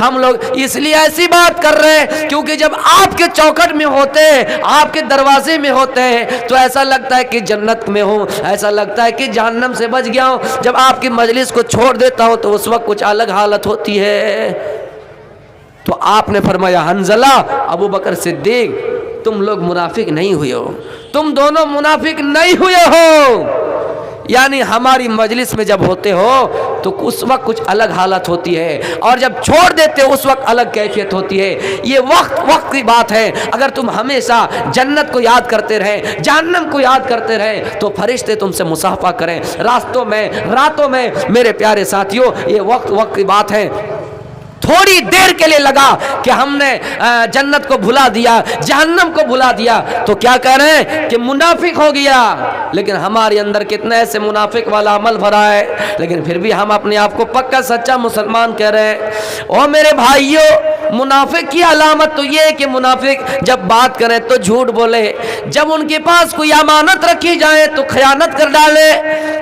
ہم لوگ اس لیے ایسی بات کر رہے ہیں کیونکہ جب آپ کے چوکٹ میں ہوتے ہیں, آپ کے دروازے میں ہوتے ہیں, تو ایسا لگتا ہے کہ جنت میں ہوں, ایسا لگتا ہے کہ جہنم سے بچ گیا ہوں. جب آپ کی مجلس کو چھوڑ دیتا ہوں تو اس وقت کچھ الگ حالت ہوتی ہے. تو آپ نے فرمایا حنظلہ, ابو بکر صدیق, تم لوگ منافق نہیں ہوئے ہو, تم دونوں منافق نہیں ہوئے ہو. یعنی ہماری مجلس میں جب ہوتے ہو تو اس وقت کچھ الگ حالت ہوتی ہے, اور جب چھوڑ دیتے ہو اس وقت الگ کیفیت ہوتی ہے. یہ وقت کی بات ہے. اگر تم ہمیشہ جنت کو یاد کرتے رہے, جہنم کو یاد کرتے رہے, تو فرشتے تم سے مصافحہ کریں راستوں میں, راتوں میں. میرے پیارے ساتھیوں, یہ وقت کی بات ہے. تھوڑی دیر کے لیے لگا کہ ہم نے جنت کو بھلا دیا, جہنم کو بھلا دیا, تو کیا کہہ رہے ہیں کہ منافق ہو گیا. لیکن ہمارے اندر کتنے ایسے منافق والا عمل بھرا ہے, لیکن پھر بھی ہم اپنے آپ کو پکا سچا مسلمان کہہ رہے ہیں. او میرے بھائیوں, منافق کی علامت تو یہ ہے کہ منافق جب بات کریں تو جھوٹ بولے, جب ان کے پاس کوئی امانت رکھی جائے تو خیانت کر ڈالے,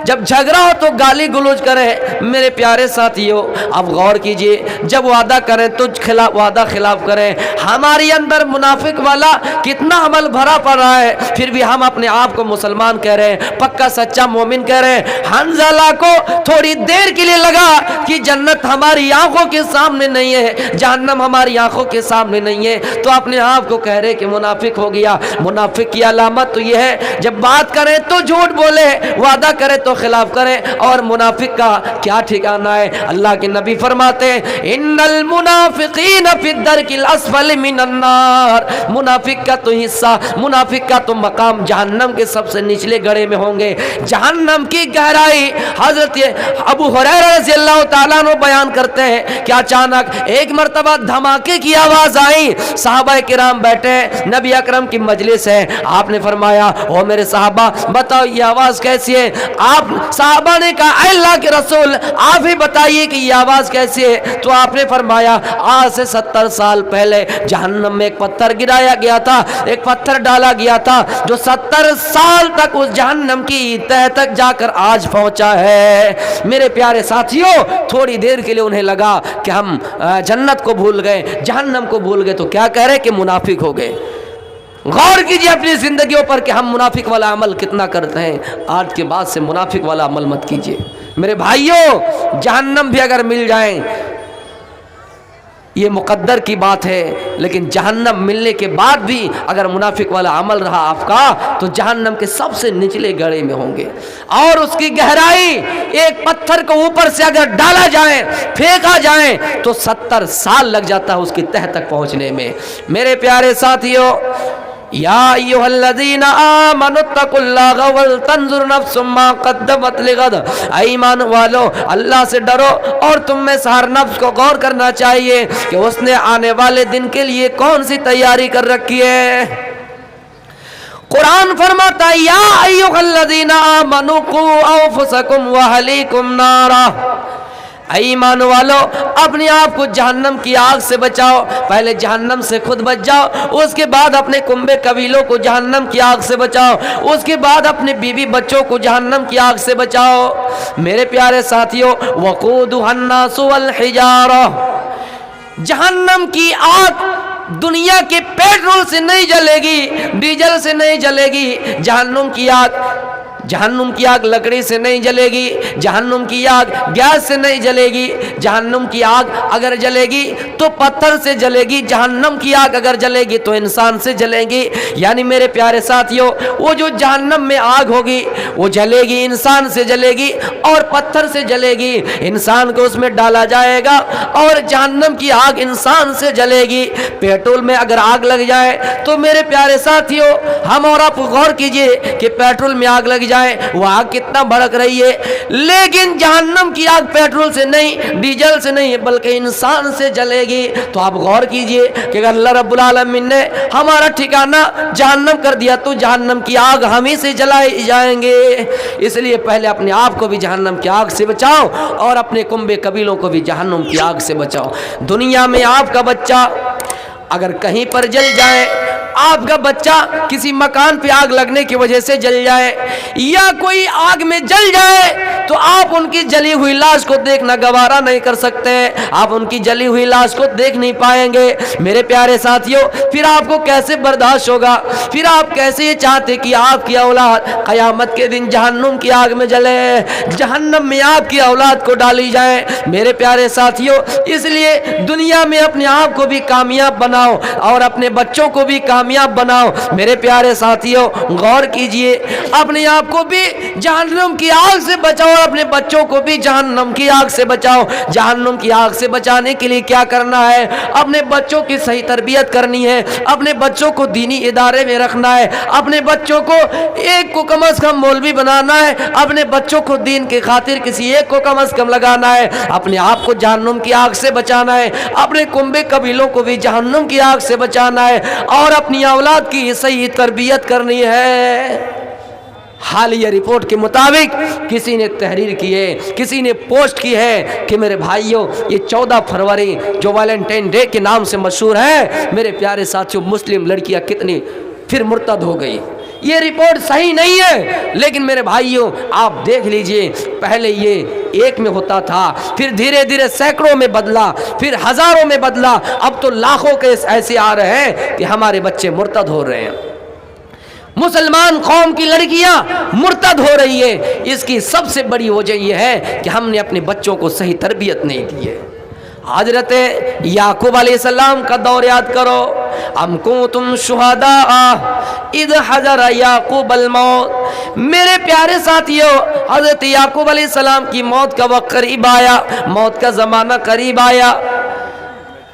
جب جھگڑا ہو تو گالی گلوچ کرے. میرے پیارے ساتھیوں, اب غور کیجئے, جب وعدہ کریں تو وعدہ خلاف کریں. ہمارے اندر منافق والا کتنا عمل بھرا پڑ رہا ہے, پھر بھی ہم اپنے آپ کو مسلمان کہہ رہے ہیں, پکا سچا مومن کہہ رہے ہیں. حنظلہ کو تھوڑی دیر کے لیے لگا کہ جنت ہماری آنکھوں کے سامنے نہیں ہے, جہنم ہماری آنکھوں کے سامنے نہیں ہے, تو اپنے آپ کو کہہ رہے کہ منافق ہو گیا. منافق کی علامت تو یہ ہے جب بات کریں تو جھوٹ بولے, وعدہ کرے تو خلاف کرے. اور منافق کا کیا ٹھکانہ ہے, اللہ کے نبی فرماتے ہیں ان المنافقین فی الدرک الاسفل من النار. منافق کا تو حصہ, منافق کا تو مقام جہنم کے سب سے نچلے گڑھے میں ہوں گے. جہنم کی گہرائی حضرت ابو ہریرہ رضی اللہ تعالیٰ عنہ بیان کرتے ہیں کہ اچانک ایک مرتبہ دھماکے کی آواز آئی. صحابہ کرام بیٹھے, نبی اکرم کی مجلس ہے. آپ نے فرمایا او میرے صحابہ بتاؤ یہ آواز کیسی ہے. آپ صحابہ نے کہا اے اللہ کے رسول آپ ہی بتائیے کہ یہ آواز کیسی ہے. تو آپ نے فرمایا آج سے 70 سال پہلے جہنم میں ایک پتھر گرایا گیا تھا, ایک پتھر ڈالا گیا تھا جو 70 سال تک اس جہنم کی تہ تک جا کر آج پہنچا ہے. میرے پیارے ساتھیوں, تھوڑی دیر کے لیے انہیں لگا کہ ہم جنت کو بھول گئے, جہنم کو بھول گئے, تو کیا کہہ رہے کہ منافق ہو گئے. غور کیجئے اپنی زندگیوں پر کہ ہم منافق والا عمل کتنا کرتے ہیں. آج کے بعد سے منافق والا عمل مت کیجئے. میرے بھائیوں, جہنم بھی اگر مل جائیں یہ مقدر کی بات ہے, لیکن جہنم ملنے کے بعد بھی اگر منافق والا عمل رہا آپ کا تو جہنم کے سب سے نچلے گڑھے میں ہوں گے. اور اس کی گہرائی, ایک پتھر کو اوپر سے اگر ڈالا جائے, پھینکا جائے, تو 70 سال لگ جاتا ہے اس کی تہ تک پہنچنے میں. میرے پیارے ساتھیوں, یا ایھا الذین آمنوا اتقوا اللہ ولتنظر نفس ما قدمت لغد. ایمان والو, اللہ سے ڈرو اور تم میں سے ہر نفس کو غور کرنا چاہیے کہ اس نے آنے والے دن کے لیے کون سی تیاری کر رکھی ہے. قرآن فرماتا ہے یا ایھا الذین آمنوا قوا انفسکم واہلیکم نارا. ایمان والو, اپنے آپ کو جہنم کی آگ سے بچاؤ. پہلے جہنم سے خود بچ جاؤ, اس کے بعد اپنے کنبے قبیلوں کو جہنم کی آگ سے بچاؤ, اس کے بعد اپنے بیوی بچوں کو جہنم کی آگ سے بچاؤ. میرے پیارے ساتھیوں, وقودها الناس والحجارہ, جہنم کی آگ دنیا کے پیٹرول سے نہیں جلے گی, ڈیزل سے نہیں جلے گی. جہنم کی آگ لکڑی سے نہیں جلے گی, جہنم کی آگ گیس سے نہیں جلے گی. جہنم کی آگ اگر جلے گی تو پتھر سے جلے گی, جہنم کی آگ اگر جلے گی تو انسان سے جلے گی. یعنی میرے پیارے ساتھیوں, وہ جو جہنم میں آگ ہوگی وہ جلے گی, انسان سے جلے گی اور پتھر سے جلے گی. انسان کو اس میں ڈالا جائے گا اور جہنم کی آگ انسان سے جلے گی. پیٹرول میں اگر آگ لگ جائے تو میرے پیارے ساتھیوں, ہم اور آپ غور کیجئے کہ پیٹرول میں آگ لگ جائے وہ آگ کتنا بھڑک رہی ہے, لیکن جہنم کی آگ پیٹرول سے نہیں, ڈیزل سے نہیں, بلکہ انسان سے جلے گی. تو آپ غور کیجئے کہ اللہ رب العالمین نے ہمارا ٹھکانہ جہنم کر دیا تو جہنم کی آگ ہم ہی سے جلائے جائیں گے. اس لیے پہلے اپنے آپ کو بھی جہنم کی آگ سے بچاؤ اور اپنے کنبے قبیلوں کو بھی جہنم کی آگ سے بچاؤ. دنیا میں آپ کا بچہ اگر کہیں پر جل جائے آپ کا بچہ کسی مکان پہ آگ لگنے کی وجہ سے جل جائے یا کوئی آگ میں جل جائے تو آپ ان کی جلی ہوئی لاش کو دیکھنا گوارا نہیں کر سکتے، آپ ان کی جلی ہوئی لاش کو دیکھ نہیں پائیں گے۔ میرے پیارے ساتھیوں، پھر آپ کو کیسے برداشت ہوگا؟ پھر آپ کیسے یہ چاہتے کہ آپ کی اولاد قیامت کے دن جہنم کی آگ میں جلے، جہنم میں آپ کی اولاد کو ڈالی جائے؟ میرے پیارے ساتھیوں، اس لیے دنیا میں اپنے آپ کو بھی کامیاب بناؤ اور اپنے بچوں کو بھی کامیاب بناؤ۔ میرے پیارے ساتھیوں، غور کیجئے، اپنے آپ کو بھی جہنم کی آگ سے بچاؤ اور اپنے بچوں کو بھی جہنم کی آگ سے بچاؤ۔ جہنم کی آگ سے بچانے کے لیے کیا کرنا ہے؟ اپنے بچوں کی صحیح تربیت کرنی ہے، اپنے بچوں کو دینی ادارے میں رکھنا ہے، اپنے بچوں کو ایک کو کم از کم مولوی بنانا ہے، اپنے بچوں کو دین کی خاطر کسی ایک کو کم از کم لگانا ہے، اپنے آپ کو جہنم کی آگ سے بچانا ہے، اپنے کنبے قبیلوں کو بھی جہنم کی آگ سے بچانا ہے اور اپنی اولاد کی صحیح تربیت کرنی ہے۔ حالیہ رپورٹ کے مطابق کسی نے تحریر کی ہے، کسی نے پوسٹ کی ہے کہ میرے بھائیوں، یہ 14 فروری جو ویلنٹائن ڈے کے نام سے مشہور ہے، میرے پیارے ساتھیوں، مسلم لڑکیاں کتنی پھر مرتد ہو گئی۔ یہ رپورٹ صحیح نہیں ہے، لیکن میرے بھائیوں آپ دیکھ لیجئے، پہلے یہ ایک میں ہوتا تھا، پھر دھیرے دھیرے سینکڑوں میں بدلا، پھر ہزاروں میں بدلا، اب تو لاکھوں کیس ایسے آ رہے ہیں کہ ہمارے بچے مرتد ہو رہے ہیں، مسلمان قوم کی لڑکیاں مرتد ہو رہی ہے۔ اس کی سب سے بڑی وجہ یہ ہے کہ ہم نے اپنے بچوں کو صحیح تربیت نہیں دی ہے۔ حضرت یعقوب علیہ السلام کا دور یاد کرو، ام کنتم شہداء اذ حضر یعقوب الموت۔ میرے پیارے ساتھیوں، حضرت یعقوب علیہ السلام کی موت کا وقت قریب آیا، موت کا زمانہ قریب آیا،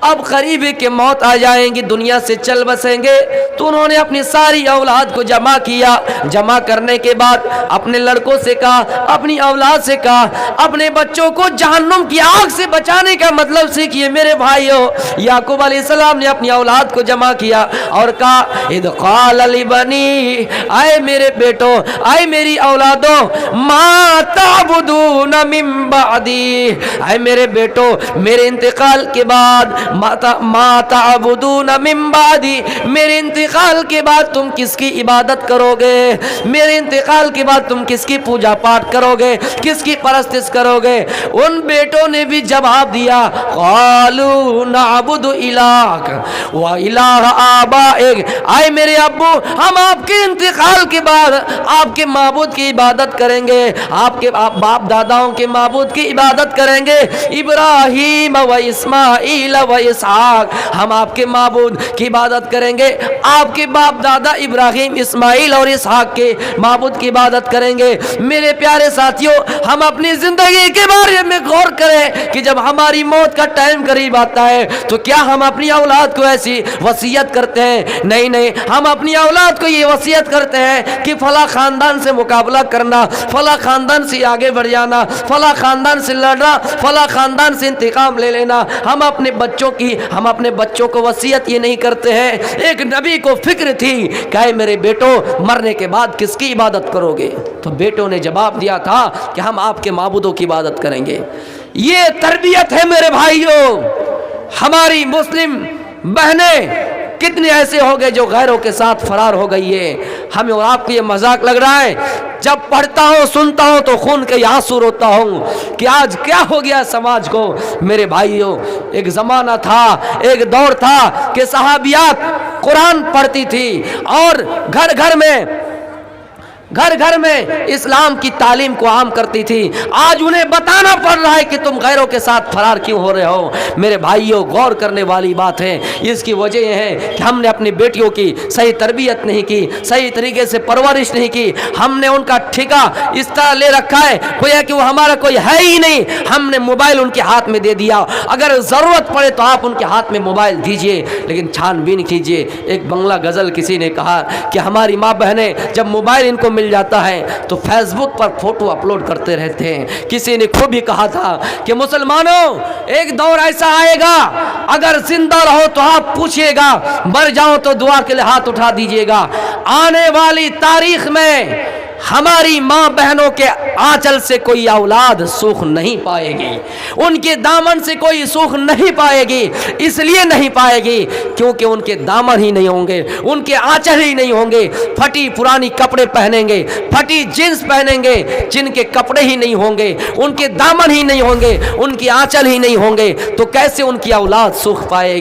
اب قریب ہے کہ موت آ جائیں گی، دنیا سے چل بسیں گے، تو انہوں نے اپنی ساری اولاد کو جمع کیا۔ جمع کرنے کے بعد اپنے لڑکوں سے کہا، اپنی اولاد سے کہا، اپنے بچوں کو جہنم کی آگ سے بچانے کا مطلب سیکھیے۔ میرے بھائیوں، یعقوب علیہ السلام نے اپنی اولاد کو جمع کیا اور کہا، اذ قال لبنی، اے میرے بیٹوں، اے میری اولادوں، ما تعبدون من بعدی، اے میرے بیٹوں، میرے انتقال کے بعد، ما تعبدون من بعدی، میرے انتقال کے بعد تم کس کی عبادت کرو گے؟ میرے انتقال کے بعد تم کس کی پوجا پاٹ کرو گے؟ کس کی پرستش کرو گے؟ ان بیٹوں نے بھی جواب دیا، قالوا نعبد الہک و الہ آبائک، اے میرے ابو، ہم آپ کے انتقال کے بعد آپ کے معبود کی عبادت کریں گے، آپ کے باپ داداؤں کے معبود کی عبادت کریں گے، ابراہیم و اسماعیل و اسحاق، ہم آپ کے معبود کی عبادت کریں گے، آپ کے باپ دادا ابراہیم، اسماعیل اور اسحاق کے معبود کی عبادت کریں گے۔ میرے پیارے ساتھیوں، ہم اپنی زندگی کے بارے میں غور کریں کہ جب ہماری موت کا ٹائم قریب آتا ہے تو کیا ہم اپنی اولاد کو ایسی وصیت کرتے ہیں؟ نہیں نہیں، ہم اپنی اولاد کو یہ وصیت کرتے ہیں کہ فلاں خاندان سے مقابلہ کرنا، فلاں خاندان سے آگے بڑھ جانا، فلاں خاندان سے لڑنا، فلاں خاندان سے انتقام لے لینا۔ ہم اپنے بچوں کو وصیت یہ نہیں کرتے ہیں۔ ایک نبی کو فکر تھی کہ اے میرے بیٹوں، مرنے کے بعد کس کی عبادت کرو گے؟ تو بیٹوں نے جواب دیا تھا کہ ہم آپ کے معبودوں کی عبادت کریں گے۔ یہ تربیت ہے میرے بھائیوں۔ ہماری مسلم بہنیں کتنے ایسے ہو گئے جو غیروں کے ساتھ فرار ہو گئی ہے۔ ہمیں اور آپ کو یہ مذاق لگ رہا ہے، جب پڑھتا ہوں سنتا ہوں تو خون کے آنسو روتا ہوں کہ آج کیا ہو گیا سماج کو۔ میرے بھائیوں، ایک زمانہ تھا، ایک دور تھا کہ صحابیات قرآن پڑھتی تھی اور گھر گھر میں اسلام کی تعلیم کو عام کرتی تھی۔ آج انہیں بتانا پڑ رہا ہے کہ تم غیروں کے ساتھ فرار کیوں ہو رہے ہو۔ میرے بھائیوں، غور کرنے والی بات ہے۔ اس کی وجہ یہ ہے کہ ہم نے اپنی بیٹیوں کی صحیح تربیت نہیں کی، صحیح طریقے سے پرورش نہیں کی۔ ہم نے ان کا ٹھیکہ اس طرح لے رکھا ہے گویا کہ وہ ہمارا کوئی ہے ہی نہیں۔ ہم نے موبائل ان کے ہاتھ میں دے دیا، اگر ضرورت پڑے تو آپ ان کے ہاتھ میں موبائل دیجئے، لیکن چھان بین کیجئے۔ ایک بنگلہ غزل کسی نے کہا کہ ہماری ماں بہنیں جب موبائل ان کو مل جاتا ہے تو فیس بک پر فوٹو اپلوڈ کرتے رہتے ہیں۔ کسی نے خوب ہی کہا تھا کہ مسلمانوں، ایک دور ایسا آئے گا، اگر زندہ رہو تو آپ پوچھئے گا، مر جاؤ تو دعا کے لیے ہاتھ اٹھا دیجئے گا۔ آنے والی تاریخ میں ہماری ماں بہنوں کے آنچل سے کوئی اولاد سوکھ نہیں پائے گی، ان کے دامن سے کوئی سوکھ نہیں پائے گی۔ اس لیے نہیں پائے گی کیونکہ ان کے دامن ہی نہیں ہوں گے، ان کے آنچل ہی نہیں ہوں گے، پھٹی پرانی کپڑے پہنیں گے، پھٹی جینس پہنیں گے، جن کے کپڑے ہی نہیں ہوں گے، ان کے دامن ہی نہیں ہوں گے، ان کی آنچل ہی نہیں ہوں گے، تو کیسے ان کی اولاد سوکھ پائے گی؟